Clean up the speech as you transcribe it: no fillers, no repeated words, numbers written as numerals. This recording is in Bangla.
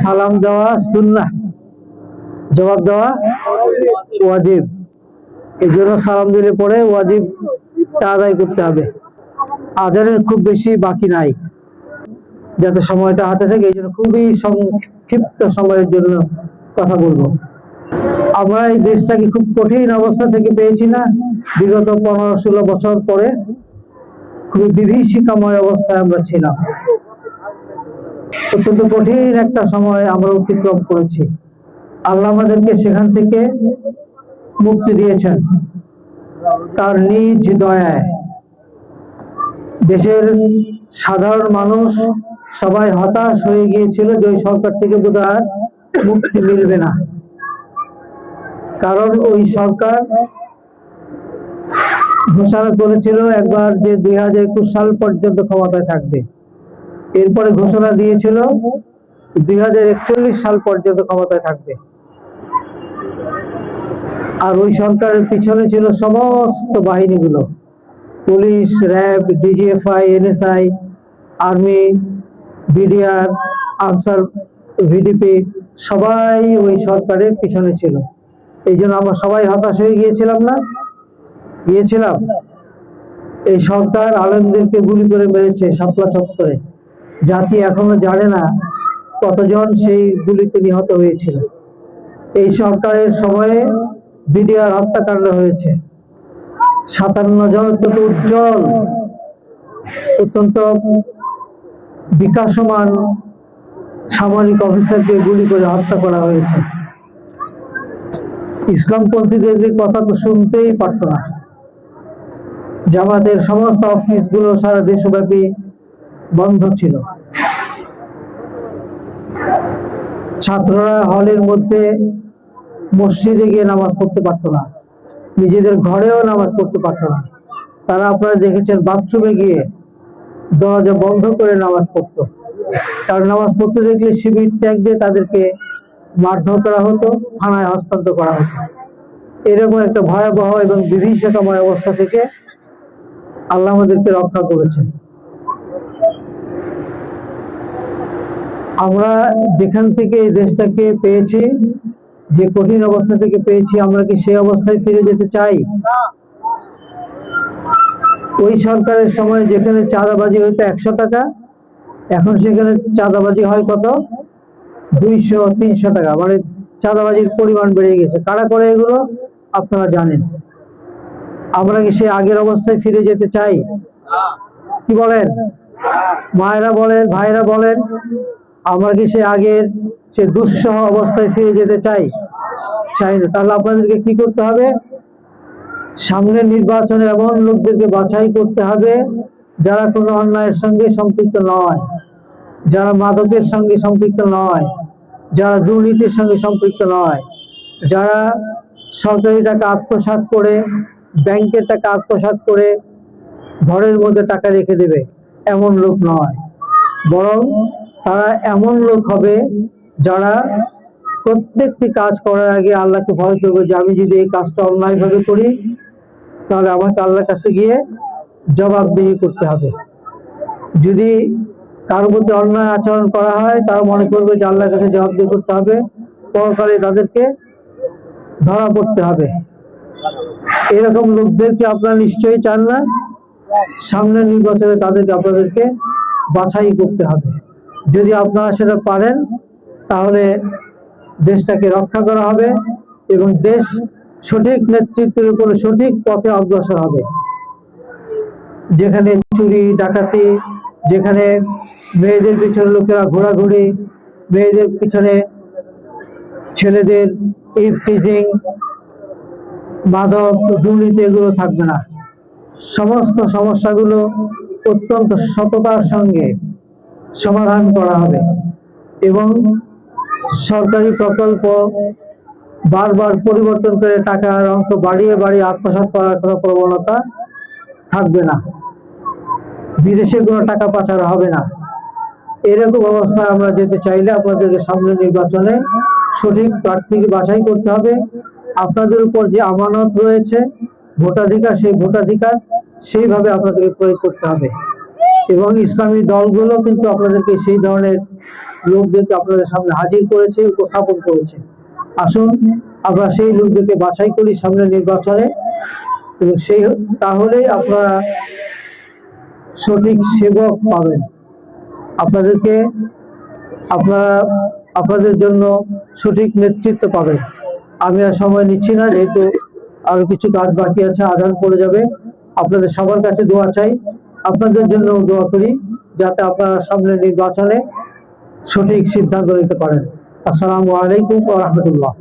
সালাম দেওয়া সুন্নাহ, জবাব দেওয়া ওয়াজিব। এই জন্য সালাম দিলে পরে ওয়াজিব আদায় করতে হবে। আজানের খুব বেশি বাকি নাই, যাতে সময়টা হাতে থাকে, এই জন্য খুবই সংক্ষিপ্ত সময়ের জন্য কথা বলবো। আমরা এই দেশটাকে খুব কঠিন অবস্থা থেকে পেয়েছি না, বিগত 15-16 বছর পরে খুবই বিভীষিকাময় অবস্থায় আমরা ছিলাম। অত্যন্ত কঠিন একটা সময় আমরা অতিক্রম করেছি। আল্লাহ আমাদেরকে সেখান থেকে মুক্তি দিয়েছেন তার নিজ দয়ায়। দেশের সাধারণ মানুষ সবাই হতাশ হয়ে গিয়েছিল যে ওই সরকার থেকে বোধহয় মুক্তি মিলবে না, কারণ ওই সরকার ঘোষণা করেছিল একবার যে 2021 সাল পর্যন্ত ক্ষমতায় থাকবে, এরপরে ঘোষণা দিয়েছিল 2041 সাল পর্যন্ত ক্ষমতায় থাকবে। আর ওই সরকারের পিছনে ছিল সমস্ত বাহিনীগুলো, police, RAB, DGFI, NSI, army, BDR, Ansar, VDP, সবাই ওই সরকারের পিছনে ছিল। এই জন্য আমরা সবাই হতাশ হয়ে গিয়েছিলাম না, গিয়েছিলাম। এই সরকার আলেমদেরকে গুলি করে মেরেছে শাপলা চত্বরে, জাতি এখনো জানে না কতজন সেই গুলিতে নিহত হয়েছিল। এই সরকারের সময়ে বিডিআর হত্যাকাণ্ড হয়েছে, 57 জন অত্যন্ত উজ্জ্বল, অত্যন্ত বিকাশমান সামরিক অফিসারকে গুলি করে হত্যা করা হয়েছে। ইসলামপন্থীদের কথা তো শুনতেই পারত না। জামাতের সমস্ত অফিসগুলো সারা দেশব্যাপী বন্ধ ছিল। ছাত্ররা হলের মধ্যে মসজিদে গিয়ে নামাজ পড়তে পারতো না, নিজেদের ঘরেও নামাজ পড়তে পারতো না। তারা আপনারা দেখেছেন বাথরুমে গিয়ে দরজা বন্ধ করে নামাজ পড়তো। কারণ নামাজ পড়তে দেখলে শিবির ট্যাগ দিয়ে তাদেরকে মারধর করা হতো, থানায় হস্তান্তর করা হতো। এরকম একটা ভয়াবহ এবং বিভীষিকাময় অবস্থা থেকে আল্লাহ আমাদেরকে রক্ষা করেছেন। আমরা যেখান থেকে এই দেশটাকে পেয়েছি, যে কঠিন অবস্থা থেকে পেয়েছি, আমরা কি সেই অবস্থায় ফিরে যেতে চাই? ওই সরকারের সময় যেখানে চাঁদাবাজি হইতো 100 টাকা, এখন সেখানে চাঁদাবাজি হয় কত? 200-300 টাকা। মানে চাঁদাবাজির পরিমাণ বেড়ে গেছে। কারা করে এগুলো আপনারা জানেন। আমরা কি সে আগের অবস্থায় ফিরে যেতে চাই? কি বলেন মায়েরা, বলেন ভাইরা, বলেন আমরা কি সে আগের সে দুঃসহ অবস্থায় ফিরে যেতে চাই? চাই না। তাহলে আপনাদেরকে কি করতে হবে? সামনের নির্বাচনে এমন লোকদেরকে বাছাই করতে হবে যারা কোনো অন্যায়ের সঙ্গে সম্পৃক্ত নয়, যারা মাদকের সঙ্গে সম্পৃক্ত নয়, যারা দুর্নীতির সঙ্গে সম্পৃক্ত নয়, যারা সরকারি টাকা আত্মসাৎ করে, ব্যাংকের টাকা আত্মসাৎ করে ঘরের মধ্যে টাকা রেখে দেবে, এমন লোক নয়। বরং তারা এমন লোক হবে যারা প্রত্যেকটি কাজ করার আগে আল্লাহকে ভয় করবে যে আমি যদি এই কাজটা অন্যায়ভাবে করি তাহলে আমাকে আল্লাহর কাছে গিয়ে জবাবদিহি করতে হবে। যদি কারোর প্রতি অন্যায় আচরণ করা হয়, তারা মনে করবে যে আল্লাহর কাছে জবাবদিহি করতে হবে, পরকালে তাদেরকে ধরা পড়তে হবে। এরকম লোকদেরকে আপনারা নিশ্চয়ই চান না। সামনের নির্বাচনে তাদেরকে আপনাদেরকে বাছাই করতে হবে। যদি আপনারা সেটা পারেন তাহলে দেশটাকে রক্ষা করা হবে এবং দেশ সঠিক নেতৃত্বের উপরে সঠিক পথে অগ্রসর হবে। যেখানে চুরি ডাকাতি, যেখানে মেয়েদের পিছনে লোকেরা ঘোরাঘুরি, মেয়েদের পিছনে ছেলেদের ইফটিজিং, মাদক, দুর্নীতি, এগুলো থাকবে না। সমস্ত সমস্যাগুলো অত্যন্ত সততার সঙ্গে সমাধান করা হবে এবং সরকারি প্রকল্প বারবার পরিবর্তন করে টাকার অঙ্ক বাড়িয়ে বাড়িয়ে আত্মসাৎ করার কোনো প্রবণতা থাকবে না। বিদেশে কোনো টাকা পাচার হবে না। এরকম অবস্থায় আমরা যেতে চাইলে আপনাদেরকে সামনের নির্বাচনে সঠিক প্রার্থীকে বাছাই করতে হবে। আপনাদের উপর যে আমানত রয়েছে ভোটাধিকার, সেই ভোটাধিকার সেইভাবে আপনাদেরকে প্রয়োগ করতে হবে। এবং ইসলামী দলগুলো কিন্তু আপনাদেরকে সেই ধরনের লোকদেরকে আপনাদের সামনে হাজির করেছে, উপস্থাপন করেছে। আসুন আমরা সেই লোকদেরকে বাছাই করি সামনে নির্বাচনে, এবং তাহলেই আপনারা সঠিক সেবক পাবেন। আপনাদেরকে আপনাদের জন্য সঠিক নেতৃত্ব পাবেন। আমি আর সময় নিচ্ছি না, যেহেতু আরো কিছু কাজ বাকি আছে, আজান পড়ে যাবে। আপনাদের সবার কাছে দোয়া চাই, আপনাদের জন্য দোয়া করি, যাতে আপনারা সামনে নির্বাচনে সঠিক সিদ্ধান্ত নিতে পারেন। আসসালামু আলাইকুম ওয়া রাহমাতুল্লাহ।